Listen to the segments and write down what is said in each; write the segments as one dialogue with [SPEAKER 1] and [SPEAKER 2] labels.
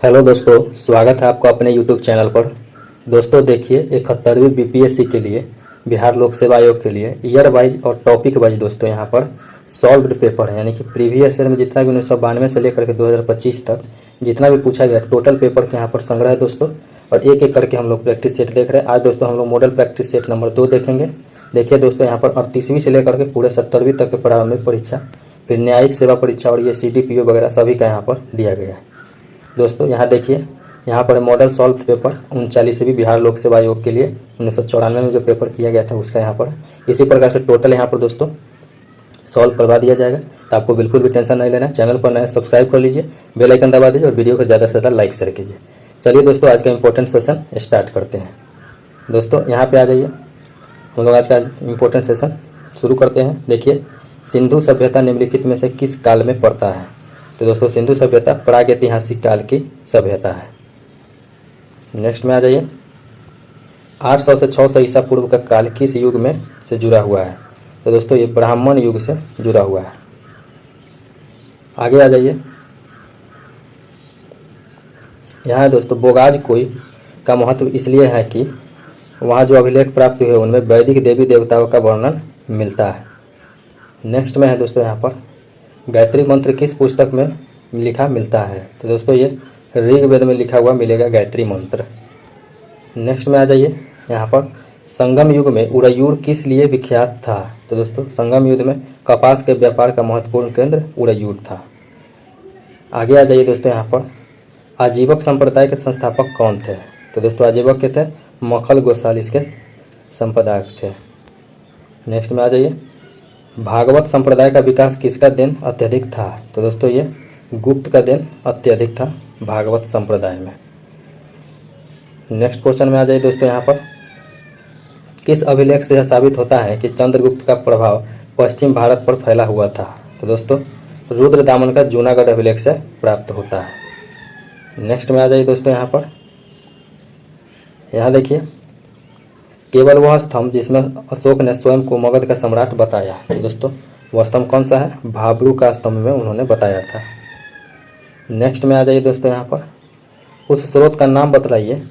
[SPEAKER 1] Hello दोस्तों, स्वागत है आपका अपने यूट्यूब चैनल पर। दोस्तों देखिए, 71वीं बीपीएससी के लिए, बिहार लोक सेवा आयोग के लिए ईयर वाइज और टॉपिक वाइज दोस्तों यहाँ पर सॉल्व्ड पेपर है, यानी कि प्रीवियस ईयर में जितना भी 1992 से लेकर के 2025 तक जितना भी पूछा गया टोटल पेपर के यहाँ पर संग्रह है दोस्तों। और एक एक करके हम लोग प्रैक्टिस सेट देख रहे हैं। आज दोस्तों हम लोग मॉडल प्रैक्टिस सेट नंबर 2 देखेंगे। देखिए दोस्तों, यहाँ पर 38वीं से लेकर के पूरे 70वीं तक के प्रारंभिक परीक्षा, फिर न्यायिक सेवा परीक्षा और ये CDPO वगैरह सभी का यहाँ पर दिया गया है। दोस्तों यहाँ देखिए, यहाँ पर मॉडल सॉल्व पेपर 39वीं बिहार लोक सेवा आयोग के लिए 1994 में जो पेपर किया गया था उसका यहाँ पर इसी प्रकार से टोटल यहाँ पर दोस्तों सॉल्व करवा दिया जाएगा। तो आपको बिल्कुल भी टेंशन नहीं लेना है। चैनल पर नया सब्सक्राइब कर लीजिए, बेल आइकन दबा दीजिए और वीडियो को ज़्यादा से ज़्यादा लाइक शेयर कीजिए। चलिए दोस्तों, आज का इंपॉर्टेंट सेशन स्टार्ट करते हैं। दोस्तों यहाँ पे आ जाइए, हम लोग आज का इंपॉर्टेंट सेशन शुरू करते हैं। देखिए, सिंधु सभ्यता निम्नलिखित में से किस काल में पड़ता है? तो दोस्तों सिंधु सभ्यता प्रागैतिहासिक काल की सभ्यता है। नेक्स्ट में आ जाइए, 800 से 600 ईसा पूर्व का काल किस युग में से जुड़ा हुआ है? तो दोस्तों ये ब्राह्मण युग से जुड़ा हुआ है। आगे आ जाइए, यहाँ दोस्तों बोगाज कोई का महत्व इसलिए है कि वहाँ जो अभिलेख प्राप्त हुए उनमें वैदिक देवी देवताओं का वर्णन मिलता है। नेक्स्ट में है दोस्तों यहाँ पर गायत्री मंत्र किस पुस्तक में लिखा मिलता है? तो दोस्तों ये ऋग्वेद में लिखा हुआ मिलेगा गायत्री मंत्र। नेक्स्ट में आ जाइए, यहाँ पर संगम युग में उड़यूर किस लिए विख्यात था? तो दोस्तों संगम युग में कपास के व्यापार का महत्वपूर्ण केंद्र उड़यूर था। आगे आ जाइए दोस्तों, यहाँ पर आजीवक संप्रदाय के संस्थापक कौन थे? तो दोस्तों आजीवक के थे मखल गोसाल इसके संपादक थे। नेक्स्ट में आ जाइए, भागवत संप्रदाय का विकास किसका दिन अत्यधिक था? तो दोस्तों ये गुप्त का दिन अत्यधिक था भागवत संप्रदाय में। नेक्स्ट क्वेश्चन में आ जाइए दोस्तों, यहाँ पर किस अभिलेख से यह साबित होता है कि चंद्रगुप्त का प्रभाव पश्चिम भारत पर फैला हुआ था? तो दोस्तों रुद्रदामन का जूनागढ़ अभिलेख से प्राप्त होता है। नेक्स्ट में आ जाइए दोस्तों, यहाँ पर यहाँ देखिए, केवल वह स्तंभ जिसमें अशोक ने स्वयं को मगध का सम्राट बताया। तो दोस्तों वह स्तंभ कौन सा है? भाब्रू का स्तंभ में उन्होंने बताया था। नेक्स्ट में आ जाइए दोस्तों, यहाँ पर उस स्रोत का नाम बतलाइए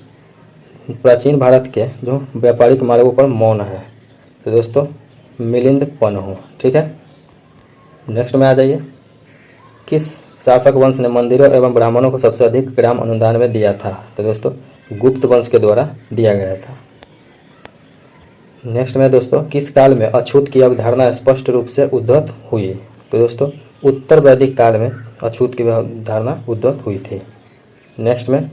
[SPEAKER 1] प्राचीन भारत के जो व्यापारिक मार्गों पर मौन है। तो दोस्तों मिलिंद पन्हु, ठीक है। नेक्स्ट में आ जाइए, किस शासक वंश ने मंदिरों एवं ब्राह्मणों को सबसे अधिक ग्राम अनुदान में दिया था? तो दोस्तों गुप्त वंश के द्वारा दिया गया था। नेक्स्ट में दोस्तों किस काल में अछूत की अवधारणा स्पष्ट रूप से उद्धत हुई? तो दोस्तों उत्तर वैदिक काल में अछूत की अवधारणा उद्धत हुई थी। नेक्स्ट में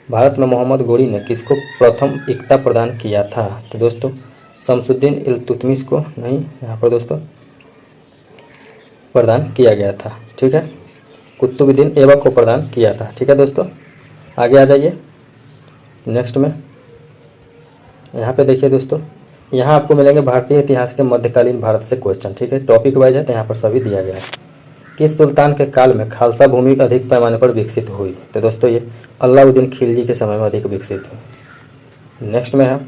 [SPEAKER 1] भारत में मोहम्मद गोरी ने किसको प्रथम इक्ता प्रदान किया था? तो दोस्तों शमसुद्दीन इल्तुतमिश को नहीं, यहाँ पर दोस्तों प्रदान किया गया था, ठीक है। कुतुबुद्दीन ऐबक को प्रदान किया था, ठीक है दोस्तों। आगे आ जाइए, नेक्स्ट में यहाँ पे देखिए दोस्तों, यहाँ आपको मिलेंगे भारतीय इतिहास के मध्यकालीन भारत से क्वेश्चन, ठीक है। टॉपिक वाइज है तो यहाँ पर सभी दिया गया है। किस सुल्तान के काल में खालसा भूमि अधिक पैमाने पर विकसित हुई? तो दोस्तों ये अलाउद्दीन खिलजी के समय में अधिक विकसित हुई। नेक्स्ट में है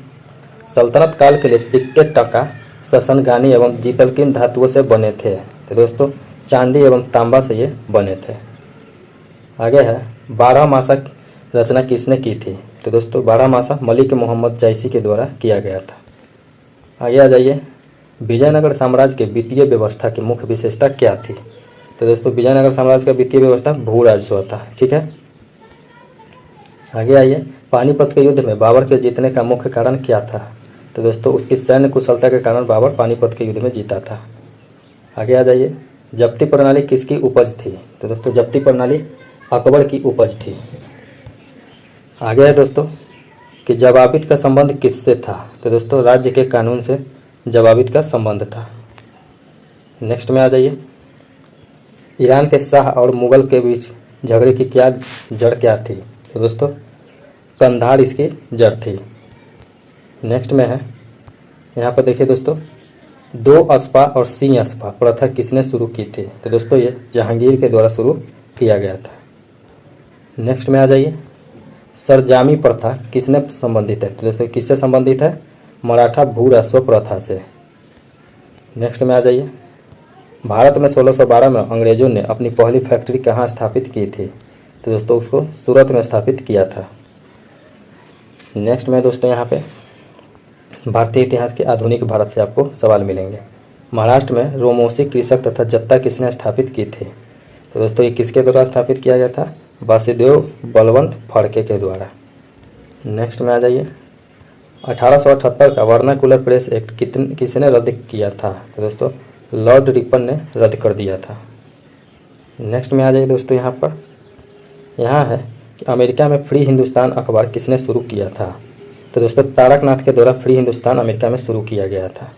[SPEAKER 1] सल्तनत काल के लिए सिक्के टका ससनगानी एवं जीतल किन धातुओं से बने थे? तो दोस्तों चांदी एवं तांबा से ये बने थे। आगे है 12 मासा रचना किसने की थी? तो दोस्तों 12 मासा मलिक मोहम्मद जैसी के द्वारा किया गया था। आगे आ जाइए, विजयनगर साम्राज्य के वित्तीय व्यवस्था की मुख्य विशेषता क्या थी? तो दोस्तों विजयनगर साम्राज्य का वित्तीय व्यवस्था भू राजस्व था, ठीक है। आगे आइए, पानीपत के युद्ध में बाबर के जीतने का मुख्य कारण क्या था? तो दोस्तों उसकी सैन्य कुशलता के कारण बाबर पानीपत के युद्ध में जीता था। आगे आ जाइए, जब्ती प्रणाली किसकी उपज थी? तो दोस्तों जब्ती प्रणाली अकबर की उपज थी। आगे है दोस्तों कि जवाबित का संबंध किससे था? तो दोस्तों राज्य के कानून से जवाबित का संबंध था। नेक्स्ट में आ जाइए, ईरान के शाह और मुगल के बीच झगड़े की क्या जड़ क्या थी? तो दोस्तों कंधार इसकी जड़ थी। नेक्स्ट में है, यहाँ पर देखिए दोस्तों, 2 अस्पा और सिंह अस्पा प्रथा किसने शुरू की थी? तो दोस्तों ये जहांगीर के द्वारा शुरू किया गया था। नेक्स्ट में आ जाइए, सरजामी प्रथा किसने संबंधित है? तो दोस्तों किससे संबंधित है? मराठा भू राजस्व प्रथा से। नेक्स्ट में आ जाइए, भारत में 1612 में अंग्रेजों ने अपनी पहली फैक्ट्री कहाँ स्थापित की थी? तो दोस्तों उसको सूरत में स्थापित किया था। नेक्स्ट में दोस्तों यहाँ पे भारतीय इतिहास के आधुनिक भारत से आपको सवाल मिलेंगे। महाराष्ट्र में रोमोसी कृषक तथा जत्ता किसने स्थापित की थी? तो दोस्तों ये किसके द्वारा स्थापित किया गया था? वासुदेव बलवंत फड़के के द्वारा। नेक्स्ट में आ जाइए, 1878 का वर्नाकुलर प्रेस एक्ट किसने रद्द किया था? तो दोस्तों लॉर्ड रिपन ने रद्द कर दिया था। नेक्स्ट में आ जाइए दोस्तों, यहाँ है कि अमेरिका में फ्री हिंदुस्तान अखबार किसने शुरू किया था? तो दोस्तों तारकनाथ के द्वारा फ्री हिंदुस्तान अमेरिका में शुरू किया गया था।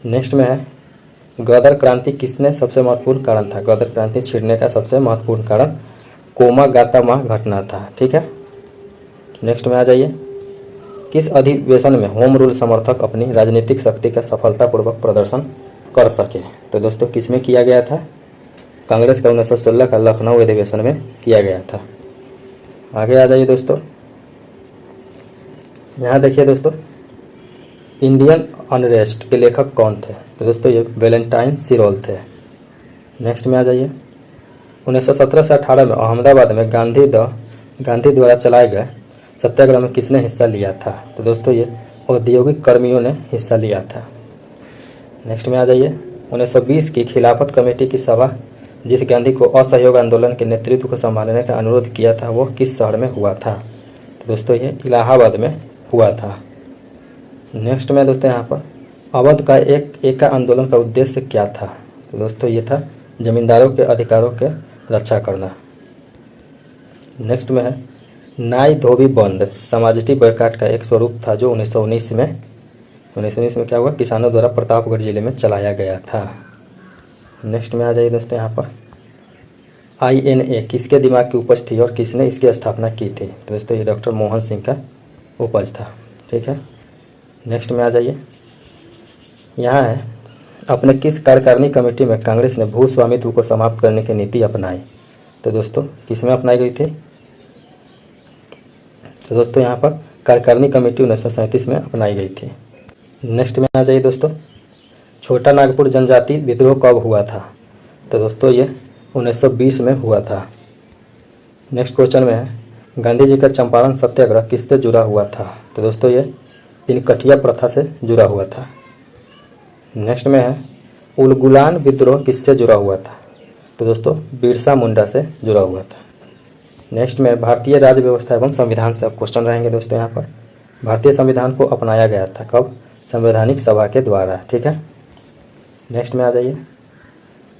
[SPEAKER 1] नेक्स्ट में है गदर क्रांति किसने सबसे महत्वपूर्ण कारण था? गदर क्रांति छिड़ने का सबसे महत्वपूर्ण कारण कोमागाता घटना था। ठीक है। नेक्स्ट में आ जाइए, किस अधिवेशन में होम रूल समर्थक अपनी राजनीतिक शक्ति का सफलतापूर्वक प्रदर्शन कर सके? तो दोस्तों किस में किया गया था? कांग्रेस का 1916 का लखनऊ अधिवेशन में किया गया था। आगे आ जाइए दोस्तों, यहाँ देखिए दोस्तों, इंडियन अनरेस्ट के लेखक कौन थे? तो दोस्तों ये वैलेंटाइन सिरोल थे। नेक्स्ट में आ जाइए, 1917 से 18 में अहमदाबाद में गांधी द्वारा चलाए गए सत्याग्रह में किसने हिस्सा लिया था? तो दोस्तों ये औद्योगिक कर्मियों ने हिस्सा लिया था। नेक्स्ट में आ जाइए, 1920 की खिलाफत कमेटी की सभा जिस गांधी को असहयोग आंदोलन के नेतृत्व को संभालने का अनुरोध किया था वो किस शहर में हुआ था? तो दोस्तों ये इलाहाबाद में हुआ था। नेक्स्ट में दोस्तों यहाँ पर अवध का एका आंदोलन का उद्देश्य क्या था? तो दोस्तों ये था जमींदारों के अधिकारों के रक्षा करना। नेक्स्ट में है नाई धोबी बंद समाजिटी बॉयकॉट का एक स्वरूप था जो 1919 में क्या हुआ? किसानों द्वारा प्रतापगढ़ जिले में चलाया गया था। नेक्स्ट में आ जाइए दोस्तों, यहाँ पर INA किसके दिमाग की उपज थी और किसने इसकी स्थापना की थी? तो दोस्तों ये डॉक्टर मोहन सिंह का उपज था। ठीक है। नेक्स्ट में आ जाइए, यहाँ है अपने किस कार्यकारिणी कमेटी में कांग्रेस ने भू स्वामित्व को समाप्त करने की नीति अपनाई? तो दोस्तों किस में अपनाई गई थी? तो दोस्तों यहाँ पर कार्यकारिणी कमेटी 1937 में अपनाई गई थी। नेक्स्ट में आ जाइए दोस्तों, छोटा नागपुर जनजाति विद्रोह कब हुआ था? तो दोस्तों ये 1920 में हुआ था। नेक्स्ट क्वेश्चन में है गांधी जी का चंपारण सत्याग्रह किससे जुड़ा हुआ था? तो दोस्तों ये तिनकठिया प्रथा से जुड़ा हुआ था। नेक्स्ट में है उलगुलान विद्रोह किससे जुड़ा हुआ था? तो दोस्तों बिरसा मुंडा से जुड़ा हुआ था। नेक्स्ट में भारतीय राज्य व्यवस्था एवं संविधान से अब क्वेश्चन रहेंगे दोस्तों। यहाँ पर भारतीय संविधान को अपनाया गया था कब? संवैधानिक सभा के द्वारा। ठीक है। नेक्स्ट में आ जाइए,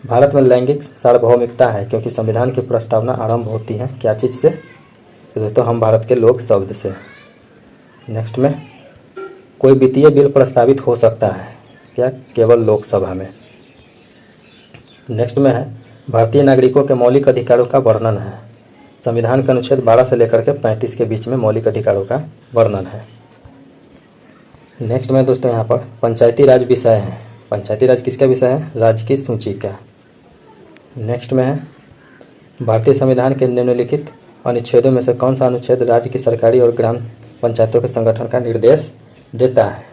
[SPEAKER 1] भारत में लैंगिक सार्वभौमिकता है क्योंकि संविधान की प्रस्तावना आरंभ होती है क्या चीज़ से? तो दोस्तों हम भारत के लोक शब्द से। नेक्स्ट में कोई वित्तीय बिल प्रस्तावित हो सकता है क्या? केवल लोकसभा में। नेक्स्ट में है भारतीय नागरिकों के मौलिक अधिकारों का वर्णन है। संविधान का अनुच्छेद 12 से लेकर के 35 के बीच में मौलिक अधिकारों का वर्णन है। नेक्स्ट में दोस्तों यहाँ पर पंचायती राज विषय है। पंचायती राज किसका विषय है? राज्य की सूची का। नेक्स्ट में है भारतीय संविधान के निम्नलिखित अनुच्छेदों में से कौन सा अनुच्छेद राज्य की सरकारी और ग्राम पंचायतों के संगठन का निर्देश देता है?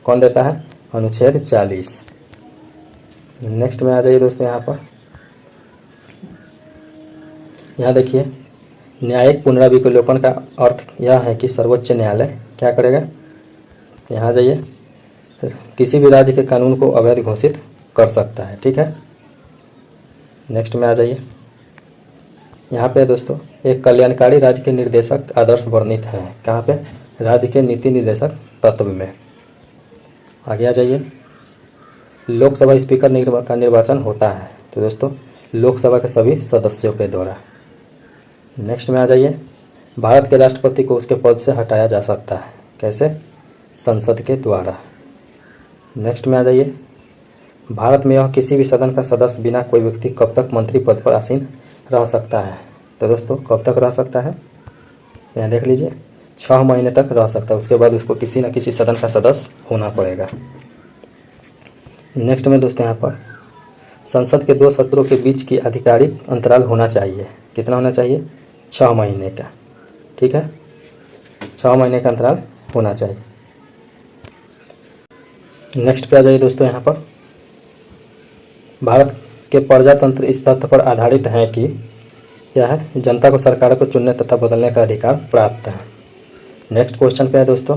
[SPEAKER 1] कौन देता है? अनुच्छेद 40। नेक्स्ट में आ जाइए दोस्तों, यहाँ देखिए न्यायिक पुनराविलोकन का अर्थ यह है कि सर्वोच्च न्यायालय क्या करेगा? यहाँ जाइए किसी भी राज्य के कानून को अवैध घोषित कर सकता है। ठीक है। नेक्स्ट में आ जाइए, यहाँ पे दोस्तों एक कल्याणकारी राज्य के निर्देशक आदर्श वर्णित हैं। कहाँ पे? राज्य के नीति निर्देशक तत्व में। आगे आ जाइए, लोकसभा स्पीकर का निर्वाचन होता है। तो दोस्तों लोकसभा के सभी सदस्यों के द्वारा। नेक्स्ट में आ जाइए, भारत के राष्ट्रपति को उसके पद से हटाया जा सकता है। कैसे? संसद के द्वारा। नेक्स्ट में आ जाइए, भारत में यह किसी भी सदन का सदस्य बिना कोई व्यक्ति कब तक मंत्री पद पर आसीन रह सकता है? तो दोस्तों कब तक रह सकता है? यहाँ देख लीजिए 6 महीने तक रह सकता है। उसके बाद उसको किसी न किसी सदन का सदस्य होना पड़ेगा। नेक्स्ट में दोस्तों यहाँ पर संसद के 2 सत्रों के बीच की आधिकारिक अंतराल होना चाहिए। कितना होना चाहिए? 6 महीने का। ठीक है, 6 महीने का अंतराल होना चाहिए। नेक्स्ट पे आ जाइए दोस्तों, यहाँ पर भारत के प्रजातंत्र इस तथ्य पर आधारित हैं कि क्या है, जनता को सरकार को चुनने तथा बदलने का अधिकार प्राप्त है। नेक्स्ट क्वेश्चन पे है दोस्तों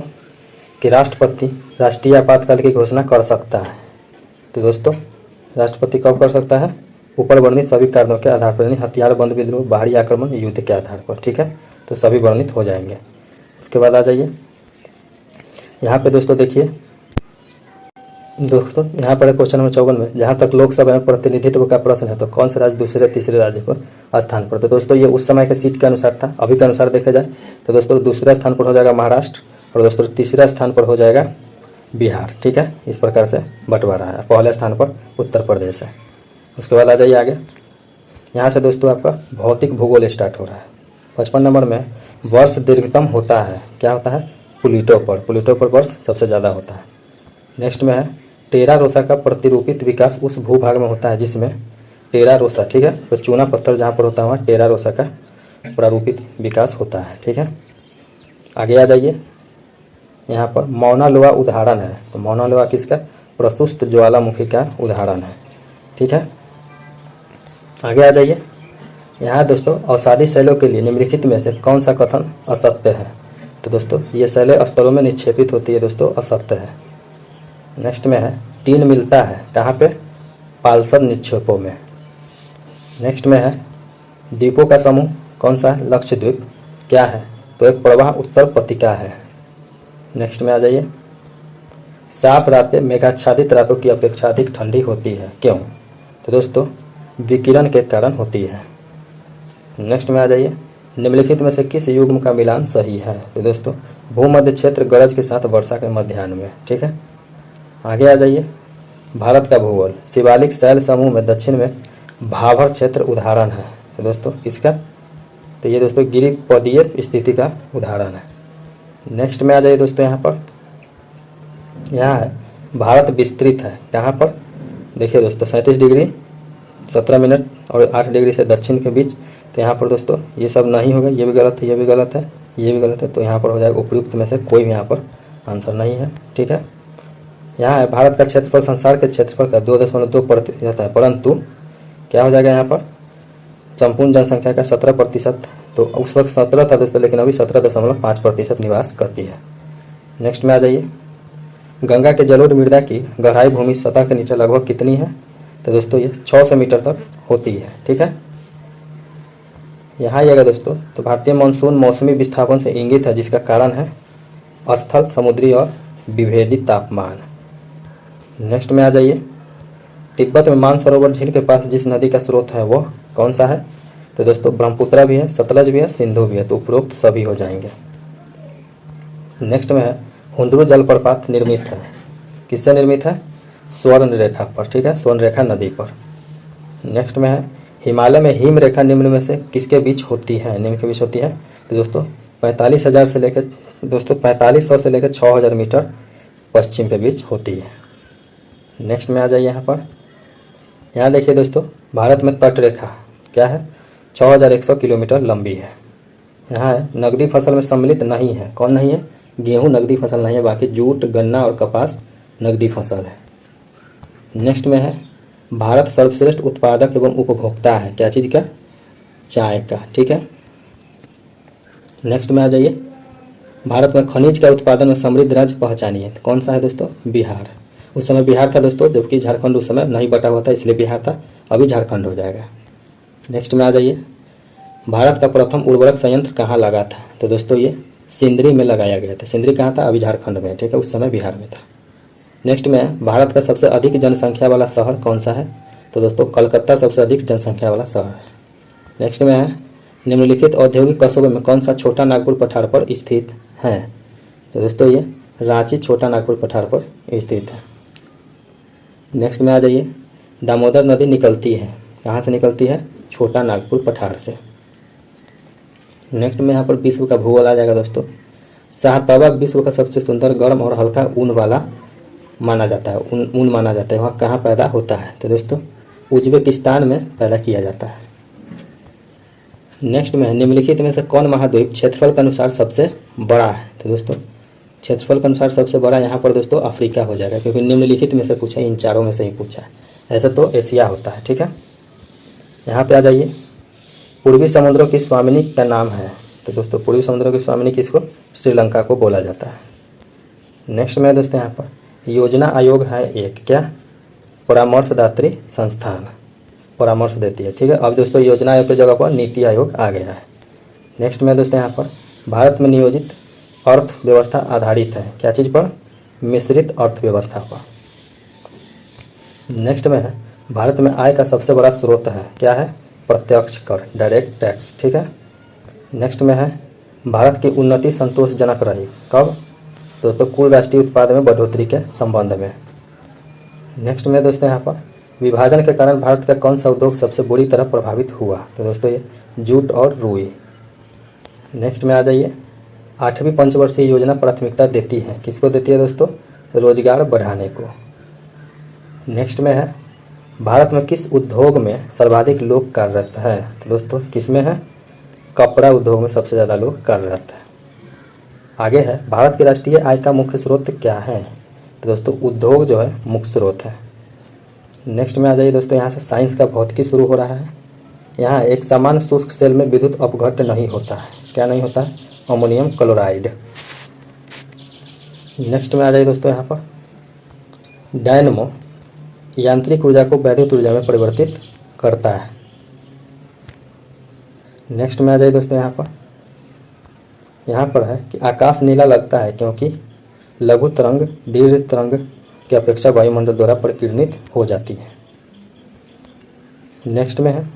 [SPEAKER 1] कि राष्ट्रपति राष्ट्रीय आपातकाल की घोषणा कर सकता है। तो दोस्तों राष्ट्रपति कब कर सकता है, ऊपर वर्णित सभी कारणों के आधार पर, यानी हथियार बंद विद्रोह, बाहरी आक्रमण, युद्ध के आधार पर। ठीक है, तो सभी वर्णित हो जाएंगे। उसके बाद आ जाइए यहाँ पे दोस्तों, देखिए दोस्तों यहाँ पर क्वेश्चन नंबर 54 में, जहाँ तक लोकसभा में प्रतिनिधित्व का प्रश्न है तो कौन सा राज्य दूसरे तीसरे राज्य पर स्थान पर। तो दोस्तों ये उस समय के सीट के अनुसार था, अभी के अनुसार देखा जाए तो दोस्तों दूसरा स्थान पर हो जाएगा महाराष्ट्र और दोस्तों तीसरा स्थान पर हो जाएगा बिहार। ठीक है, इस प्रकार से बंटवारा है। पहले स्थान पर उत्तर प्रदेश है। उसके बाद आ जाइए आगे, यहाँ से दोस्तों आपका भौतिक भूगोल स्टार्ट हो रहा है। 55 नंबर में वर्ष दीर्घतम होता है, क्या होता है, प्लूटो पर वर्ष सबसे ज़्यादा होता है। नेक्स्ट में है टेरा रोसा का प्रतिरूपित विकास उस भूभाग में होता है जिसमें टेरा रोसा, ठीक है, तो चूना पत्थर जहाँ पर होता है वहाँ टेरा रोसा का प्रारूपित विकास होता है। ठीक है, आगे आ जाइए, यहाँ पर मौना लोआ उदाहरण है। तो मौना लोआ किसका, प्रशुष्ट ज्वालामुखी का उदाहरण है। ठीक है, आगे आ जाइए, यहाँ दोस्तों अवसादी शैलों के लिए निम्नलिखित में से कौन सा कथन असत्य है। तो दोस्तों ये शैलें स्तरों में निक्षेपित होती है, दोस्तों असत्य है। नेक्स्ट में है टीन मिलता है कहाँ पे, पालसर निक्षेपों में। नेक्स्ट में है द्वीपों का समूह कौन सा है, लक्षद्वीप, क्या है, तो एक प्रवाह उत्तर पथिका है। नेक्स्ट में आ जाइए, साफ रातें मेघाच्छादित रातों की अपेक्षा अधिक ठंडी होती है, क्यों, तो दोस्तों विकिरण के कारण होती है। नेक्स्ट में आ जाइए, निम्नलिखित में से किस युग्म का मिलान सही है। तो दोस्तों भूमध्य क्षेत्र गरज के साथ वर्षा के मध्याह्न में। ठीक है, आगे आ जाइए, भारत का भूगोल, शिवालिक शैल समूह में दक्षिण में भाभर क्षेत्र उदाहरण है। तो दोस्तों इसका, तो ये दोस्तों गिरिपदीय स्थिति का उदाहरण है। नेक्स्ट में आ जाइए दोस्तों, यहाँ है भारत विस्तृत है कहाँ पर, देखिए दोस्तों 37 डिग्री 17 मिनट और 8 डिग्री से दक्षिण के बीच। तो यहाँ पर दोस्तों ये सब नहीं होगा, ये भी गलत है, ये भी गलत है, ये भी गलत है। तो यहाँ पर हो जाएगा उपयुक्त में से कोई भी यहाँ पर आंसर नहीं है। ठीक है, यहाँ है भारत का क्षेत्रफल संसार के क्षेत्रफल का 2.2% है, परंतु क्या हो जाएगा यहाँ पर संपूर्ण जनसंख्या का 17%। तो उस वक्त 17 था दोस्तों, लेकिन अभी 17.5% निवास करती है। नेक्स्ट में आ जाइए, गंगा के जलोढ़ मृदा की गहराई भूमि सतह के नीचे लगभग कितनी है। तो दोस्तों ये 600 मीटर तक होती है। ठीक है, यहाँ आइएगा दोस्तों, तो भारतीय मानसून मौसमी विस्थापन से इंगित है जिसका कारण है स्थल, समुद्री और विभेदित तापमान। नेक्स्ट में आ जाइए, तिब्बत में मानसरोवर झील के पास जिस नदी का स्रोत है वह कौन सा है। तो दोस्तों ब्रह्मपुत्रा भी है, सतलज भी है, सिंधु भी है, तो उपरोक्त सभी हो जाएंगे। नेक्स्ट में है हुंडरू जलप्रपात निर्मित है, किससे निर्मित है, स्वर्ण रेखा पर। ठीक है, स्वर्ण रेखा नदी पर। नेक्स्ट में है हिमालय में हिम रेखा निम्न में से किसके बीच होती है, निम्न के बीच होती है। तो दोस्तों 45,000 से लेकर दोस्तों 4500 से लेकर 6000 मीटर पश्चिम के बीच होती है। नेक्स्ट में आ जाइए, यहाँ देखिए दोस्तों, भारत में तट रेखा क्या है, 6100 किलोमीटर लंबी है। यहाँ नकदी फसल में सम्मिलित नहीं है, कौन नहीं है, गेहूं नकदी फसल नहीं है, बाकी जूट, गन्ना और कपास नकदी फसल है। नेक्स्ट में है भारत सर्वश्रेष्ठ उत्पादक एवं उपभोक्ता है, क्या चीज़ का, चाय का। ठीक है, नेक्स्ट में आ जाइए, भारत में खनिज का उत्पादन में समृद्ध राज्य पहचानिए, तो कौन सा है दोस्तों, बिहार। उस समय बिहार था दोस्तों, जबकि झारखंड उस समय नहीं बटा हुआ था, इसलिए बिहार था, अभी झारखंड हो जाएगा। नेक्स्ट में आ जाइए, भारत का प्रथम उर्वरक संयंत्र कहाँ लगा था। तो दोस्तों ये सिंदरी में लगाया गया था। सिंदरी कहाँ था, अभी झारखंड में। ठीक है, उस समय बिहार में था। नेक्स्ट में भारत का सबसे अधिक जनसंख्या वाला शहर कौन सा है। तो दोस्तों कलकत्ता सबसे अधिक जनसंख्या वाला शहर है। नेक्स्ट में है निम्नलिखित औद्योगिक कस्बों में कौन सा छोटा नागपुर पठार पर स्थित है। तो दोस्तों ये रांची छोटा नागपुर पठार पर स्थित है। नेक्स्ट में आ जाइए, दामोदर नदी निकलती है, कहाँ से निकलती है, छोटा नागपुर पठार से। नेक्स्ट में यहाँ पर विश्व का भूगोल आ जाएगा दोस्तों। शाहतवा विश्व का सबसे सुंदर, गर्म और हल्का ऊन वाला माना जाता है, ऊन माना जाता है। वहाँ कहाँ पैदा होता है, तो दोस्तों उज्बेकिस्तान में पैदा किया जाता है। नेक्स्ट में निम्नलिखित में से कौन महाद्वीप क्षेत्रफल के अनुसार सबसे बड़ा है। तो दोस्तों क्षेत्रफल के अनुसार सबसे बड़ा यहाँ पर दोस्तों अफ्रीका हो जाएगा, क्योंकि निम्नलिखित में से पूछा, इन चारों में से ही पूछा है। ऐसा तो एशिया होता है। ठीक है, यहाँ पे आ जाइए, पूर्वी समुद्रों की स्वामिनी का नाम है? तो दोस्तों पूर्वी समुद्रों की स्वामिनी किसको? श्रीलंका को बोला जाता है। नेक्स्ट में दोस्तों यहाँ पर योजना आयोग है एक क्या? परामर्शदात्री संस्थान, परामर्श देती है। ठीक है, अब दोस्तों योजना आयोग की जगह पर नीति आयोग आ गया है। नेक्स्ट में दोस्तों यहाँ पर भारत में नियोजित अर्थव्यवस्था आधारित है क्या चीज़ पर? मिश्रित अर्थव्यवस्था पर। नेक्स्ट में है भारत में आय का सबसे बड़ा स्रोत है क्या है? प्रत्यक्ष कर, डायरेक्ट टैक्स। ठीक है। नेक्स्ट में है भारत की उन्नति संतोषजनक रही कब? दोस्तों कुल राष्ट्रीय उत्पाद में बढ़ोतरी के संबंध में। नेक्स्ट में दोस्तों यहाँ पर विभाजन के कारण भारत का कौन सा उद्योग सबसे बुरी तरह प्रभावित हुआ? तो दोस्तों ये जूट और रुई। नेक्स्ट में आ जाइए, 8वीं पंचवर्षीय योजना प्राथमिकता देती है किसको देती है दोस्तों? रोजगार बढ़ाने को। नेक्स्ट में है भारत में किस उद्योग में सर्वाधिक लोग कार्यरत है? तो दोस्तों किस में है? कपड़ा उद्योग में सबसे ज़्यादा लोग कार्यरत है। आगे है भारत की राष्ट्रीय आय का मुख्य स्रोत क्या है? तो दोस्तों उद्योग जो है मुख्य स्रोत है। नेक्स्ट में आ जाइए दोस्तों, यहाँ से साइंस का भौतिकी शुरू हो रहा है। यहाँ एक सामान्य शुष्क सेल में विद्युत अपघट्ट नहीं होता है, क्या नहीं होता है? Ammonium chloride. नेक्स्ट में आ जाइए दोस्तों, यहाँ पर डायनमो यांत्रिक ऊर्जा को वैद्युत ऊर्जा में परिवर्तित करता है। नेक्स्ट में आ जाइए दोस्तों, यहाँ पर है कि आकाश नीला लगता है क्योंकि लघु तरंग दीर्घ तरंग की अपेक्षा वायुमंडल द्वारा प्रकीर्णित हो जाती है। नेक्स्ट में है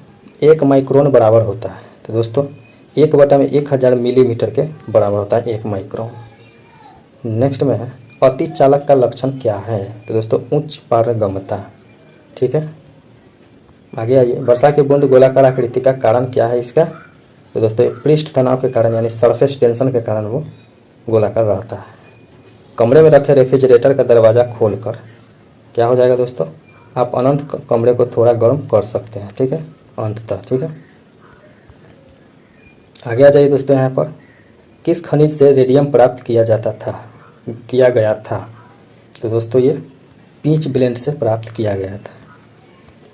[SPEAKER 1] 1 माइक्रोन बराबर होता है। तो दोस्तों 1/1000 मिलीमीटर के बराबर होता है 1 माइक्रोन। नेक्स्ट में है अति चालक का लक्षण क्या है? तो दोस्तों उच्च पारगम्यता। ठीक है, आगे आइए, वर्षा की बूंद गोलाकार आकृति का कारण क्या है इसका? तो दोस्तों पृष्ठ तनाव के कारण यानी सरफेस टेंशन के कारण वो गोलाकार रहता है। कमरे में रखे रेफ्रिजरेटर का दरवाज़ा खोलकर क्या हो जाएगा दोस्तों? आप अनंत कमरे को थोड़ा गर्म कर सकते हैं। ठीक है, अंततः। ठीक है, आगे आ जाइए दोस्तों, यहाँ पर किस खनिज से रेडियम प्राप्त किया गया था? तो दोस्तों ये पीच ब्लेंड से प्राप्त किया गया था।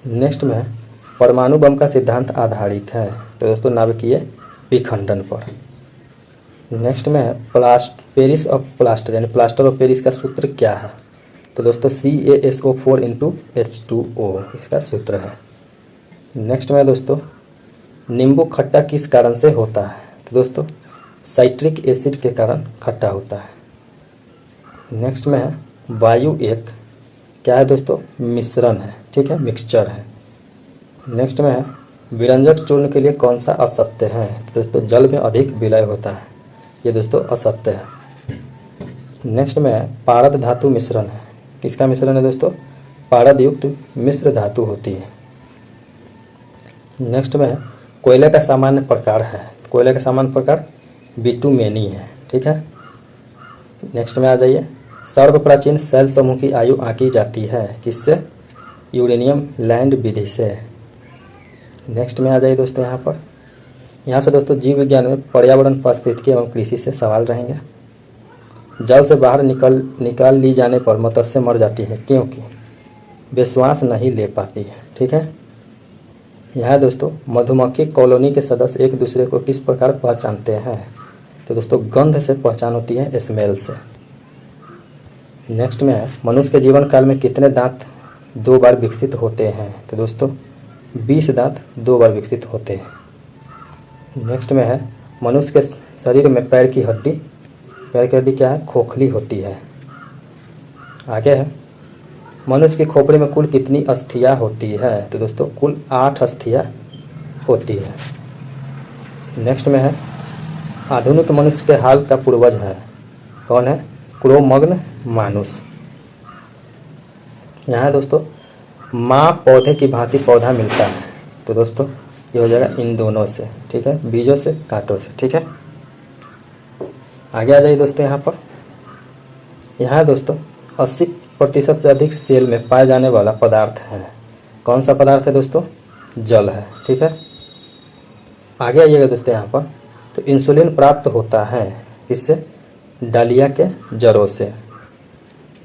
[SPEAKER 1] नेक्स्ट में परमाणु बम का सिद्धांत आधारित है। तो दोस्तों नाभिकीय विखंडन पर। नेक्स्ट में पेरिस ऑफ प्लास्टर यानी प्लास्टर ऑफ पेरिस का सूत्र क्या है? तो दोस्तों CaSO4 × H2O इसका सूत्र है। नेक्स्ट में दोस्तों नींबू खट्टा किस कारण से होता है? तो दोस्तों साइट्रिक एसिड के कारण खट्टा होता है। नेक्स्ट में है वायु एक क्या है दोस्तों? मिश्रण है। ठीक है, मिक्सचर है। नेक्स्ट में है विरंजक चूर्ण के लिए कौन सा असत्य है? तो दोस्तों जल में अधिक विलय होता है, ये दोस्तों असत्य है। नेक्स्ट में है पारद धातु मिश्रण है, किसका मिश्रण है दोस्तों? पारद युक्त मिश्र धातु होती है। नेक्स्ट में है कोयले का सामान्य प्रकार है, कोयले का सामान्य प्रकार बिटुमेनी है। ठीक है, नेक्स्ट में आ जाइए, सर्वप्राचीन शैल समूह की आयु आंकी जाती है किससे? यूरेनियम लैंड विधि से। नेक्स्ट में आ जाइए दोस्तों, यहाँ से दोस्तों जीव विज्ञान में पर्यावरण पारिस्थितिकी एवं कृषि से सवाल रहेंगे। जल से बाहर निकाल ली जाने पर मत्स्य मर जाती है क्योंकि वे श्वास नहीं ले पाती है। ठीक है, यहाँ दोस्तों मधुमक्खी कॉलोनी के सदस्य एक दूसरे को किस प्रकार पहचानते हैं? तो दोस्तों गंध से पहचान होती है, स्मेल से। नेक्स्ट में है मनुष्य के जीवन काल में कितने दांत 2 बार विकसित होते हैं? तो दोस्तों 20 दांत 2 बार विकसित होते हैं। नेक्स्ट में है मनुष्य के शरीर में पैर की हड्डी क्या है? खोखली होती है। आगे है मनुष्य की खोपड़ी में कुल कितनी अस्थियां होती है? तो दोस्तों कुल 8 अस्थियां होती है। नेक्स्ट में है आधुनिक मनुष्य के हाल का पूर्वज है, कौन है? क्रोमग्न मानुस। यहाँ दोस्तों माँ पौधे की भांति पौधा मिलता है, तो दोस्तों ये हो जाएगा इन दोनों से। ठीक है, बीजों से कांटों से। ठीक है, आगे आ जाइए दोस्तों, यहाँ दोस्तों 80% से अधिक सेल में पाए जाने वाला पदार्थ है, कौन सा पदार्थ है दोस्तों? जल है। ठीक है, आगे आइएगा दोस्तों, यहाँ पर तो इंसुलिन प्राप्त होता है किससे? डालिया के जड़ों से।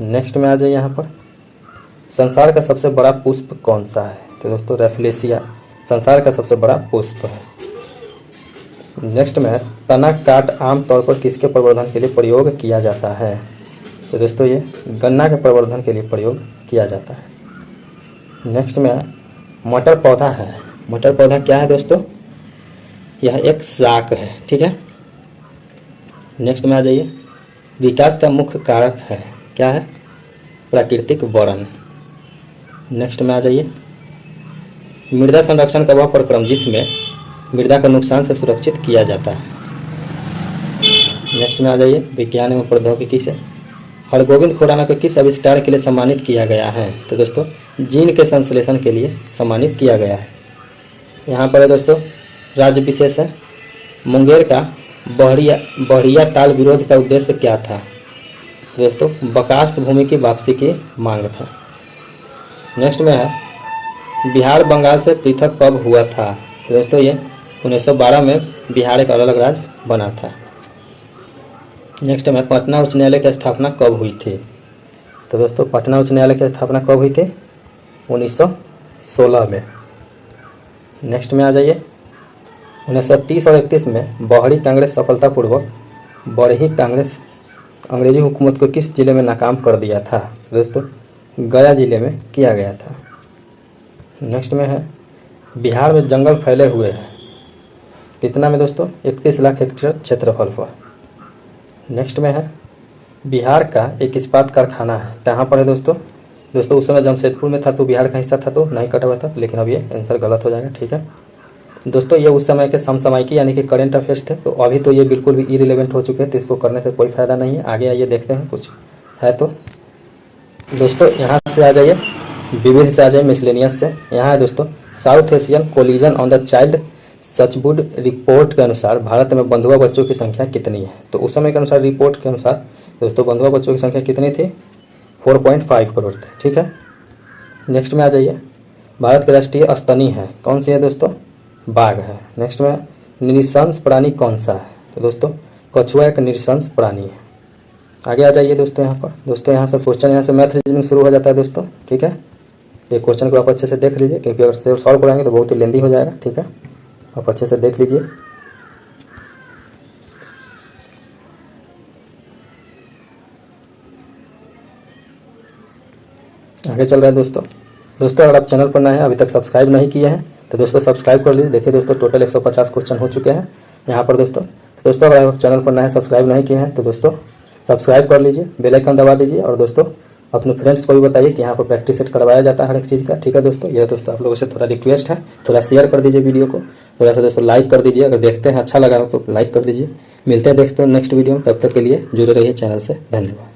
[SPEAKER 1] नेक्स्ट में आ जाइए, यहाँ पर संसार का सबसे बड़ा पुष्प कौन सा है? तो दोस्तों रेफ्लेशिया संसार का सबसे बड़ा पुष्प है। नेक्स्ट में है तना काट आम तौर पर किसके प्रवर्धन के लिए प्रयोग किया जाता है? तो दोस्तों ये गन्ना के प्रवर्धन के लिए प्रयोग किया जाता है। नेक्स्ट में है मटर पौधा है। मटर पौधा क्या है दोस्तों? यह एक शाक है, ठीक है। नेक्स्ट में आ जाइए, विकास का मुख्य कारक है, क्या है? प्राकृतिक वरण। नेक्स्ट में आ जाइए, मृदा संरक्षण का वह प्रक्रम जिसमें मृदा को नुकसान से सुरक्षित किया जाता है। नेक्स्ट में आ जाइए, विज्ञान एवं प्रौद्योगिकी से हरगोविंद खुराना को किस आविष्कार के लिए सम्मानित किया गया है? तो दोस्तों जीन के संश्लेषण के लिए सम्मानित किया गया है। यहाँ पर है दोस्तों राज्य विशेष है, मुंगेर का बहरिया ताल विरोध का उद्देश्य क्या था? दोस्तों बकास्त भूमि की वापसी की मांग था। नेक्स्ट में है बिहार बंगाल से पृथक कब हुआ था? तो दोस्तों ये 1912 में बिहार एक अलग राज्य बना था। नेक्स्ट में पटना उच्च न्यायालय की स्थापना कब हुई थी? तो दोस्तों पटना उच्च न्यायालय की स्थापना कब हुई थी? 1916 में। नेक्स्ट में आ जाइए, 1930 और 31 में बहरी कांग्रेस सफलतापूर्वक बरही कांग्रेस अंग्रेजी हुकूमत को किस जिले में नाकाम कर दिया था? तो दोस्तों गया जिले में किया गया था। नेक्स्ट में है बिहार में जंगल फैले हुए हैं, कितना में दोस्तों? 31 लाख हेक्टेयर क्षेत्रफल पर। नेक्स्ट में है बिहार का एक इस्पात कारखाना है, कहाँ पर है दोस्तों? दोस्तों उस समय जमशेदपुर में था, तो बिहार का हिस्सा था तो नहीं कटा हुआ था, लेकिन अब ये आंसर गलत हो जाएगा, ठीक है दोस्तों। ये उस समय के समसामयिकी यानी कि करेंट अफेयर्स थे, तो अभी तो ये बिल्कुल भी इरिलेवेंट हो चुके हैं, तो इसको करने से कोई फ़ायदा नहीं है। आगे आइए देखते हैं कुछ है तो दोस्तों यहाँ से आ जाइए, विविध से आ जाइए, मिसलेनियस से। यहाँ है दोस्तों South Asian coalition on the child servitude report के अनुसार भारत में बंधुआ बच्चों की संख्या कितनी है? तो उस समय के अनुसार रिपोर्ट के अनुसार दोस्तों बंधुआ बच्चों की संख्या कितनी थी? 4.5 करोड़ थे, ठीक है। नेक्स्ट में आ जाइए, भारत की राष्ट्रीय स्तनी है, कौन सी है दोस्तों? बाघ है। नेक्स्ट में निशंस प्राणी कौन सा है? तो दोस्तों कछुआ एक निशंस प्राणी है। आगे आ जाइए दोस्तों, यहाँ पर दोस्तों यहाँ से क्वेश्चन, यहाँ से मैथ रीजनिंग शुरू हो जाता है दोस्तों, ठीक है। ये क्वेश्चन को आप अच्छे से देख लीजिए, क्योंकि अगर से सॉल्व कराएंगे तो बहुत ही लेंदी हो जाएगा, ठीक है। आप अच्छे से देख लीजिए। आगे चल रहा है दोस्तों अगर आप चैनल पर नए हैं, अभी तक सब्सक्राइब नहीं किए हैं, तो दोस्तों सब्सक्राइब कर लीजिए। देखिए दोस्तों टोटल 150 क्वेश्चन हो चुके हैं यहाँ पर दोस्तों अगर आप चैनल पर नए हैं, सब्सक्राइब नहीं किए हैं, तो दोस्तों सब्सक्राइब कर लीजिए, बेल आइकन दबा दीजिए, और दोस्तों अपने फ्रेंड्स को भी बताइए कि यहाँ पर प्रैक्टिस सेट करवाया जाता है हर एक चीज़ का, ठीक है दोस्तों। यह दोस्तों आप लोगों से थोड़ा रिक्वेस्ट है, थोड़ा शेयर कर दीजिए वीडियो को, थोड़ा सा दोस्तों लाइक कर दीजिए, अगर देखते हैं अच्छा लगा हो तो लाइक कर दीजिए। मिलते हैं दोस्तों नेक्स्ट वीडियो में, तब तक के लिए जुड़े रहिए चैनल से। धन्यवाद।